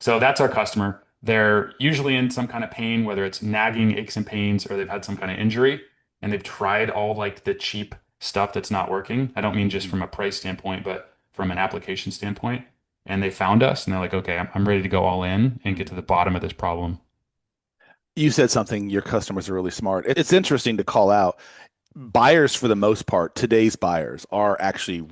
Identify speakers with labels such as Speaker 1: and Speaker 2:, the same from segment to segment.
Speaker 1: So that's our customer. They're usually in some kind of pain, whether it's nagging aches and pains or they've had some kind of injury, and they've tried all like the cheap stuff that's not working. I don't mean just
Speaker 2: Mhm.
Speaker 1: from a price standpoint, but from an application standpoint. And they found us and they're like, okay, I'm ready to go all in and get to the bottom of this problem.
Speaker 2: You said something, your customers are really smart. It's interesting to call out. Buyers, for the most part, today's buyers are actually,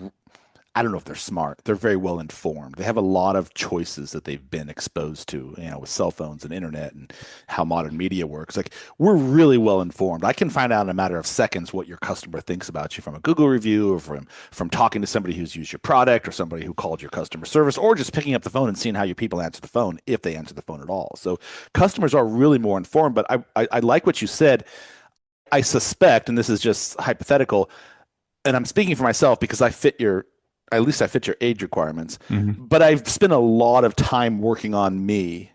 Speaker 2: I don't know if they're smart. They're very well informed. They have a lot of choices that they've been exposed to, with cell phones and internet and how modern media works. Like, we're really well informed. I can find out in a matter of seconds what your customer thinks about you from a Google review or from talking to somebody who's used your product or somebody who called your customer service or just picking up the phone and seeing how your people answer the phone, if they answer the phone at all. So customers are really more informed. But I like what you said. I suspect, and this is just hypothetical, and I'm speaking for myself because at least I fit your age requirements,
Speaker 1: Hmm.
Speaker 2: but I've spent a lot of time working on me.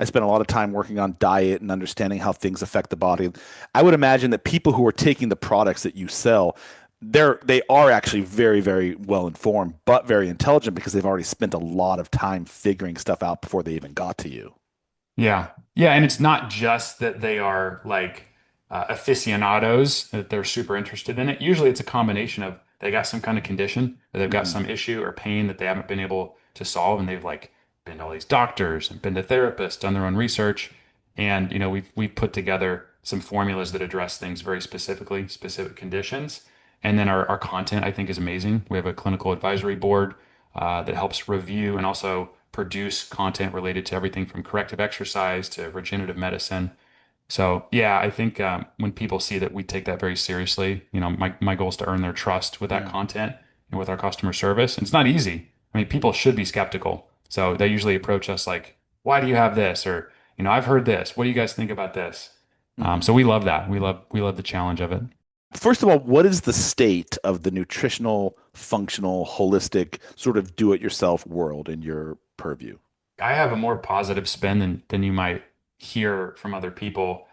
Speaker 2: I spent a lot of time working on diet and understanding how things affect the body. I would imagine that people who are taking the products that you sell, they are actually very, very well informed, but very intelligent because they've already spent a lot of time figuring stuff out before they even got to you.
Speaker 1: Yeah. Yeah. And it's not just that they are like aficionados, that they're super interested in it. Usually it's a combination of they got some kind of condition or they've got
Speaker 2: Mhm.
Speaker 1: some issue or pain that they haven't been able to solve. And they've like been to all these doctors and been to therapists, done their own research. And, we've put together some formulas that address things very specifically, specific conditions. And then our content, I think, is amazing. We have a clinical advisory board that helps review and also produce content related to everything from corrective exercise to regenerative medicine. So yeah, I think when people see that we take that very seriously, my goal is to earn their trust with that
Speaker 2: Yeah.
Speaker 1: content and with our customer service. And it's not easy. I mean, people should be skeptical. So they usually approach us like, "Why do you have this?" Or, "I've heard this. What do you guys think about this?"
Speaker 2: Mhm.
Speaker 1: So we love that. We love the challenge of it.
Speaker 2: First of all, what is the state of the nutritional, functional, holistic, sort of do-it-yourself world in your purview?
Speaker 1: I have a more positive spin than you might hear from other people.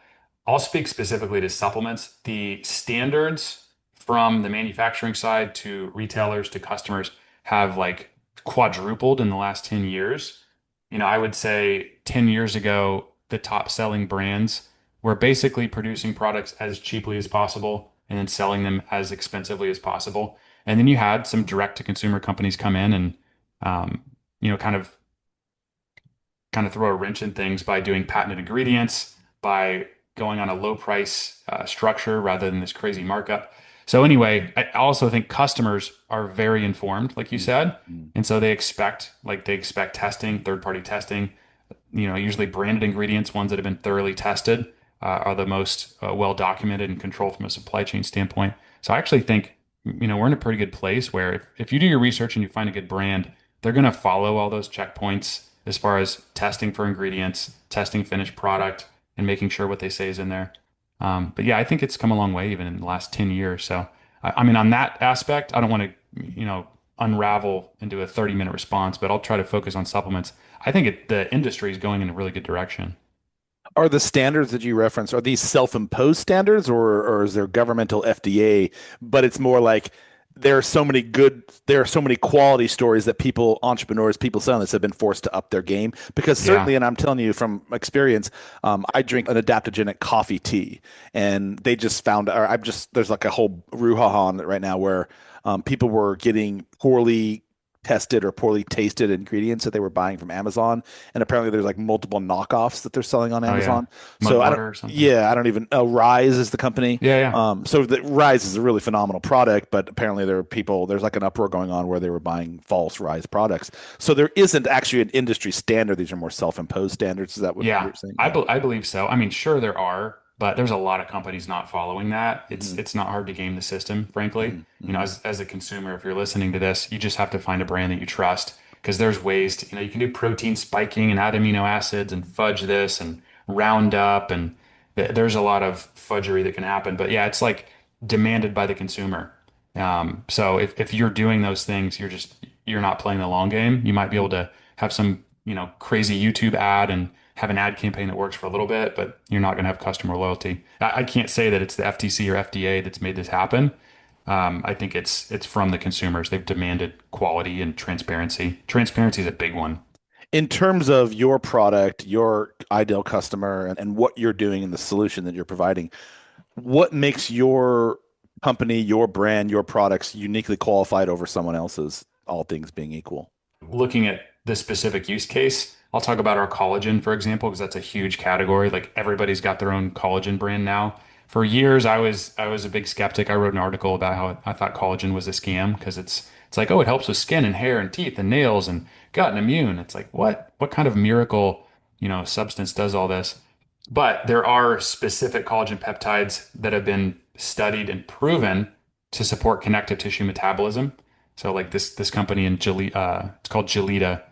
Speaker 1: I'll speak specifically to supplements. The standards from the manufacturing side to retailers to customers have like quadrupled in the last 10 years. I would say 10 years ago, the top selling brands were basically producing products as cheaply as possible and then selling them as expensively as possible. And then you had some direct to consumer companies come in and, um, kind of throw a wrench in things by doing patented ingredients, by going on a low price structure rather than this crazy markup. So anyway, I also think customers are very informed, like you said,
Speaker 2: Mhm.
Speaker 1: and so they expect testing, third party testing. Usually branded ingredients, ones that have been thoroughly tested, are the most well documented and controlled from a supply chain standpoint. So I actually think we're in a pretty good place where if you do your research and you find a good brand, they're going to follow all those checkpoints as far as testing for ingredients, testing finished product, and making sure what they say is in there. But yeah, I think it's come a long way even in the last 10 years. So I mean, on that aspect, I don't want to unravel into a 30-minute response, but I'll try to focus on supplements. I think the industry is going in a really good direction.
Speaker 2: Are the standards that you reference, are these self-imposed standards or is there governmental FDA, but it's more like there are so many quality stories that entrepreneurs, people selling this have been forced to up their game because
Speaker 1: Yeah.
Speaker 2: certainly, and I'm telling you from experience, I drink an adaptogenic coffee tea and they just found, or there's like a whole brouhaha on it right now where people were getting poorly tested or poorly tasted ingredients that they were buying from Amazon. And apparently there's like multiple knockoffs that they're selling on
Speaker 1: Oh yeah.
Speaker 2: Amazon.
Speaker 1: Mud
Speaker 2: So I don't,
Speaker 1: butter or something.
Speaker 2: yeah, I don't even, Rise is the company.
Speaker 1: Yeah, yeah.
Speaker 2: So the Rise is a really phenomenal product, but apparently there's like an uproar going on where they were buying false Rise products. So there isn't actually an industry standard. These are more self-imposed standards. Is that what
Speaker 1: Yeah.
Speaker 2: you're saying?
Speaker 1: I
Speaker 2: Yeah.
Speaker 1: be I believe so. I mean, sure there are, but there's a lot of companies not following that. It's
Speaker 2: Hmm.
Speaker 1: it's not hard to game the system, frankly.
Speaker 2: Hmm. Hmm.
Speaker 1: As a consumer, if you're listening to this, you just have to find a brand that you trust because there's ways to, you can do protein spiking and add amino acids and fudge this and round up and there's a lot of fudgery that can happen. But yeah, it's like demanded by the consumer. So if you're doing those things, you're not playing the long game. You might be able to have some, crazy YouTube ad and have an ad campaign that works for a little bit, but you're not going to have customer loyalty. I can't say that it's the FTC or FDA that's made this happen. I think it's from the consumers. They've demanded quality and transparency. Transparency is a big one.
Speaker 2: In terms of your product, your ideal customer, and what you're doing in the solution that you're providing, what makes your company, your brand, your products uniquely qualified over someone else's, all things being equal?
Speaker 1: Looking at the specific use case, I'll talk about our collagen, for example, because that's a huge category. Like everybody's got their own collagen brand now. For years, I was a big skeptic. I wrote an article about how I thought collagen was a scam because it's like, oh, it helps with skin and hair and teeth and nails and gut and immune. It's like, what kind of miracle, substance does all this? But there are specific collagen peptides that have been studied and proven to support connective tissue metabolism. So like this company in it's called Gelita.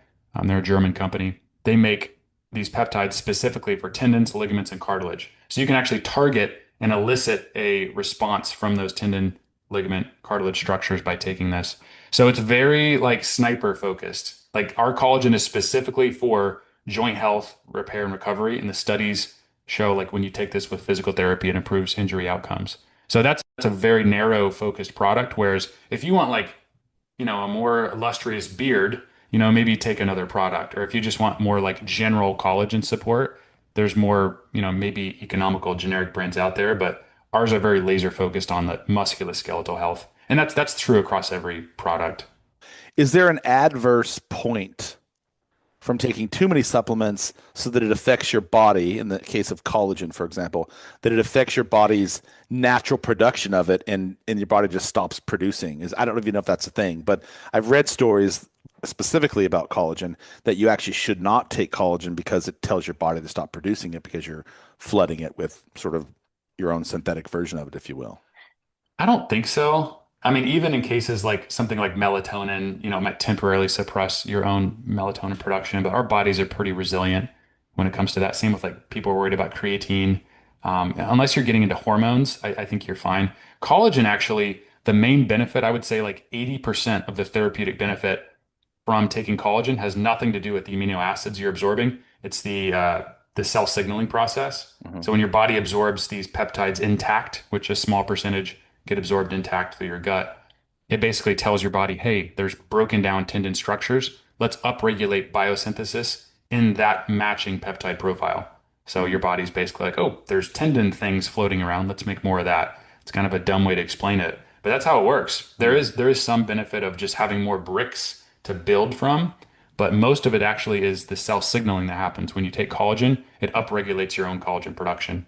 Speaker 1: They're a German company. They make these peptides specifically for tendons, ligaments, and cartilage. So you can actually target and elicit a response from those tendon, ligament, cartilage structures by taking this. So it's very like sniper focused. Like our collagen is specifically for joint health, repair, and recovery. And the studies show like when you take this with physical therapy, it improves injury outcomes. So that's a very narrow focused product. Whereas if you want like a more illustrious beard, maybe take another product. Or if you just want more like general collagen support, there's more, maybe economical generic brands out there, but ours are very laser focused on the musculoskeletal health. And that's true across every product.
Speaker 2: Is there an adverse point from taking too many supplements so that it affects your body, in the case of collagen, for example, that it affects your body's natural production of it and your body just stops producing? I don't even know if that's a thing, but I've read stories specifically about collagen that you actually should not take collagen because it tells your body to stop producing it because you're flooding it with sort of your own synthetic version of it, if you will.
Speaker 1: I don't think so. I mean, even in cases like something like melatonin, might temporarily suppress your own melatonin production, but our bodies are pretty resilient when it comes to that. Same with like people are worried about creatine. Unless you're getting into hormones, I think you're fine. Collagen, actually, the main benefit, I would say like 80% of the therapeutic benefit from taking collagen has nothing to do with the amino acids you're absorbing. It's the cell signaling process.
Speaker 2: Mhm.
Speaker 1: So when your body absorbs these peptides intact, which a small percentage get absorbed intact through your gut, it basically tells your body, hey, there's broken down tendon structures. Let's upregulate biosynthesis in that matching peptide profile. So your body's basically like, oh, there's tendon things floating around. Let's make more of that. It's kind of a dumb way to explain it, but that's how it works. There is some benefit of just having more bricks to build from, but most of it actually is the cell signaling that happens when you take collagen. It upregulates your own collagen production.